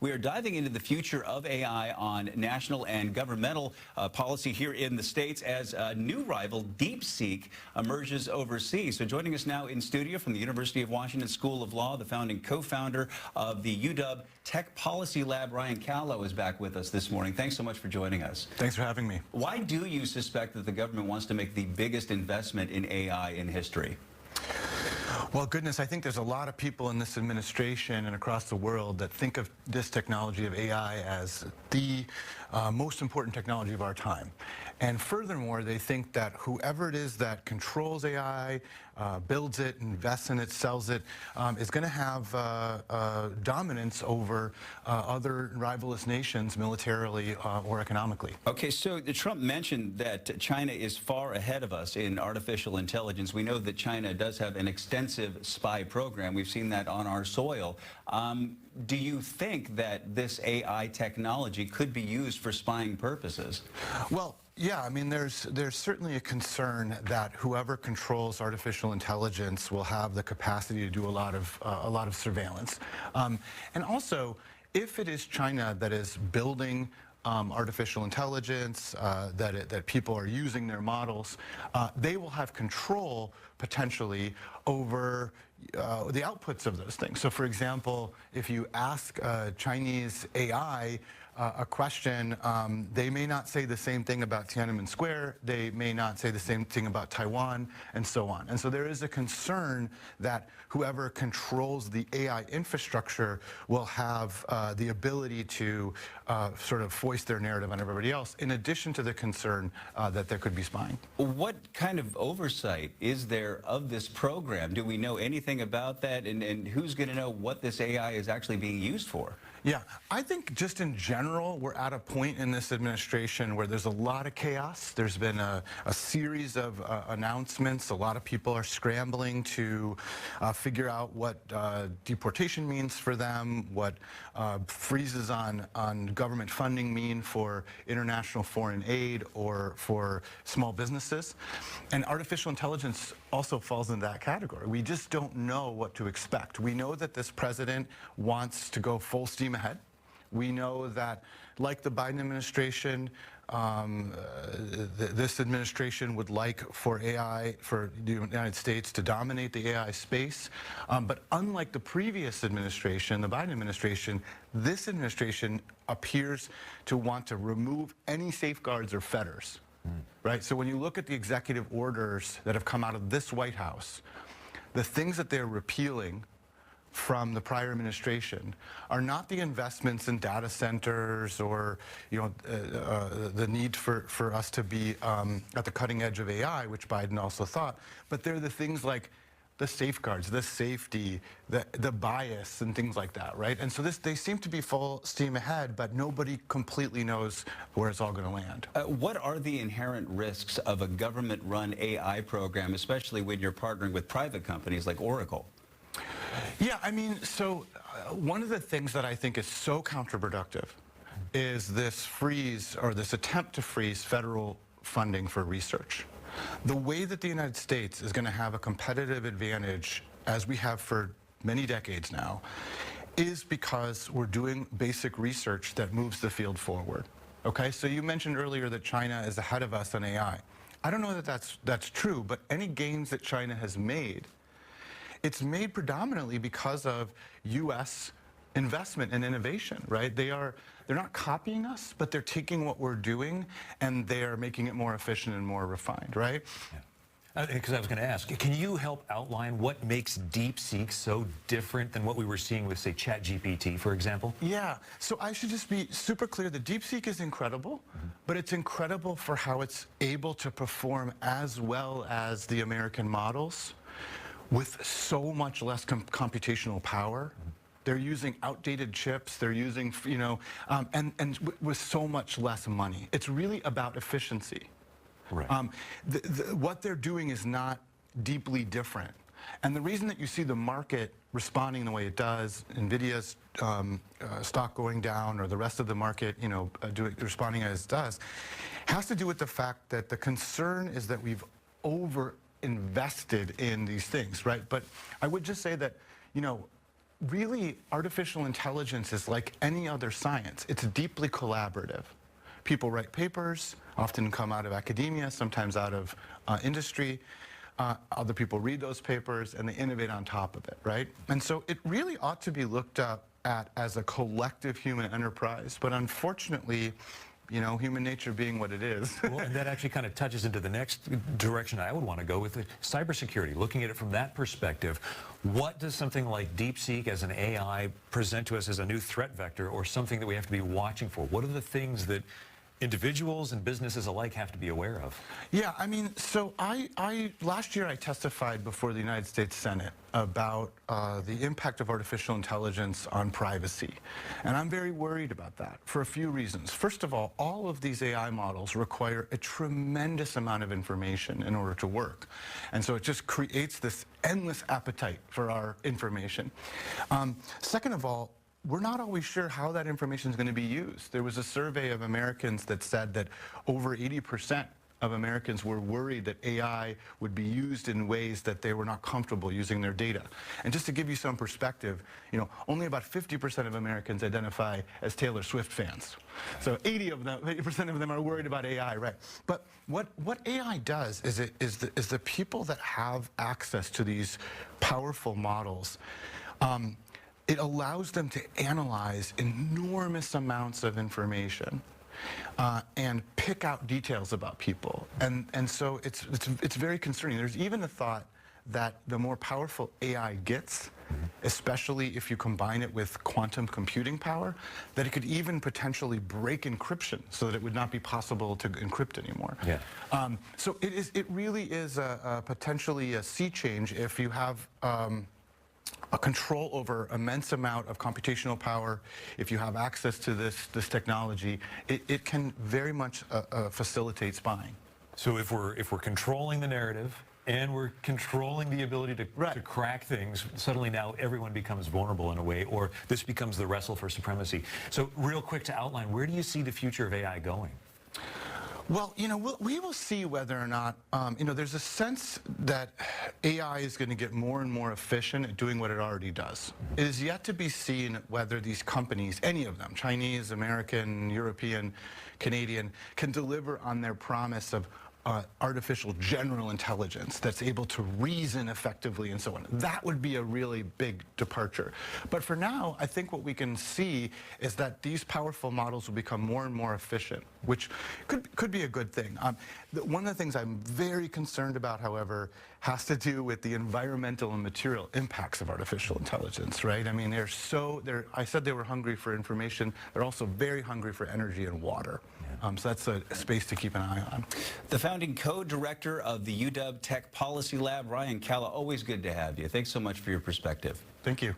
We are diving into the future of AI on national and governmental policy here in the States as a new rival, DeepSeek, emerges overseas. So joining us now in studio from the University of Washington School of Law, the founding co-founder of the UW Tech Policy Lab, Ryan Calo, is back with us this morning. Thanks so much for joining us. Thanks for having me. Why do you suspect that the government wants to make the biggest investment in AI in history? Well, goodness, I think there's a lot of people in this administration and across the world that think of this technology of AI as the most important technology of our time. And furthermore, they think that whoever it is that controls AI, builds it, invests in it, sells it, is going to have dominance over other rivalrous nations militarily or economically. Okay, so Trump mentioned that China is far ahead of us in artificial intelligence. We know that China does have an extensive spy program. We've seen that on our soil. Do you think that this AI technology could be used for spying purposes? Well, yeah, I mean, there's certainly a concern that whoever controls artificial intelligence will have the capacity to do a lot of surveillance, and also, if it is China that is building artificial intelligence, that people are using their models, they will have control potentially over the outputs of those things. So for example, if you ask Chinese AI a question, they may not say the same thing about Tiananmen Square, they may not say the same thing about Taiwan, and so on. And so there is a concern that whoever controls the AI infrastructure will have the ability to sort of foist their narrative on everybody else, in addition to the concern that there could be spying. What kind of oversight is there of this program? Do we know anything about that? And who's going to know what this AI is actually being used for? Yeah, I think just in general, we're at a point in this administration where there's a lot of chaos. There's been a series of announcements. A lot of people are scrambling to figure out what deportation means for them, what freezes on government funding mean for international foreign aid or for small businesses. And artificial intelligence also falls in that category. We just don't know what to expect. We know that this president wants to go full steam ahead. We know that, like the Biden administration, this administration would like for AI, for the United States to dominate the AI space. But unlike the previous administration, the Biden administration, this administration appears to want to remove any safeguards or fetters. Right? So when you look at the executive orders that have come out of this White House, the things that they're repealing from the prior administration are not the investments in data centers or the need for us to be at the cutting edge of AI, which Biden also thought, but they're the things like the safeguards, the safety, the bias, and things like that, right? And so they seem to be full steam ahead, but nobody completely knows where it's all going to land. What are the inherent risks of a government-run AI program, especially when you're partnering with private companies like Oracle? Yeah, I mean, so one of the things that I think is so counterproductive is this freeze, or this attempt to freeze federal funding for research. The way that the United States is going to have a competitive advantage, as we have for many decades now, is because we're doing basic research that moves the field forward. Okay, so you mentioned earlier that China is ahead of us on AI. I don't know that that's true, but any gains that China has made, it's made predominantly because of U.S. investment and innovation, right? They're not copying us, but they're taking what we're doing and they're making it more efficient and more refined, right? Yeah. Because I was going to ask, can you help outline what makes DeepSeek so different than what we were seeing with, say, ChatGPT, for example? Yeah, so I should just be super clear that DeepSeek is incredible, but it's incredible for how it's able to perform as well as the American models with so much less computational power. They're using outdated chips, they're using, and with so much less money. It's really about efficiency. Right. What they're doing is not deeply different. And the reason that you see the market responding the way it does, NVIDIA's stock going down, or the rest of the market, responding as it does, has to do with the fact that the concern is that we've invested in these things, right? But I would just say that, really, artificial intelligence is like any other science. It's deeply collaborative. People write papers, often come out of academia, sometimes out of industry. Other people read those papers and they innovate on top of it, right? And so it really ought to be looked at as a collective human enterprise. But unfortunately, you know, human nature being what it is. Well, and that actually kind of touches into the next direction I would want to go with cybersecurity, looking at it from that perspective. What does something like DeepSeek as an AI present to us as a new threat vector or something that we have to be watching for? What are the things that individuals and businesses alike have to be aware of? Yeah, I mean, so last year I testified before the United States Senate about the impact of artificial intelligence on privacy. And I'm very worried about that for a few reasons. First of all of these AI models require a tremendous amount of information in order to work. And so it just creates this endless appetite for our information. Second of all, we're not always sure how that information is going to be used. There was a survey of Americans that said that over 80% of Americans were worried that AI would be used in ways that they were not comfortable using their data. And just to give you some perspective, you know, only about 50% of Americans identify as Taylor Swift fans. So 80% of them are worried about AI, right? But what AI does is the people that have access to these powerful models, it allows them to analyze enormous amounts of information and pick out details about people. And so it's very concerning. There's even a thought that the more powerful AI gets, especially if you combine it with quantum computing power, that it could even potentially break encryption so that it would not be possible to encrypt anymore. Yeah. So it really is potentially a sea change if you have a control over immense amount of computational power. If you have access to this technology, it can very much facilitate spying. So if we're controlling the narrative and we're controlling the ability to crack things, suddenly now everyone becomes vulnerable in a way, or this becomes the wrestle for supremacy. So real quick to outline, where do you see the future of AI going? Well, you know, we will see whether or not, you know, there's a sense that AI is going to get more and more efficient at doing what it already does. It is yet to be seen whether these companies, any of them, Chinese, American, European, Canadian, can deliver on their promise of artificial general intelligence that's able to reason effectively and so on. That would be a really big departure. But for now, I think what we can see is that these powerful models will become more and more efficient, which could be a good thing. One of the things I'm very concerned about, however, has to do with the environmental and material impacts of artificial intelligence, right? I mean, I said they were hungry for information. They're also very hungry for energy and water. So that's a space to keep an eye on. The founding co-director of the UW Tech Policy Lab, Ryan Calo, always good to have you. Thanks so much for your perspective. Thank you.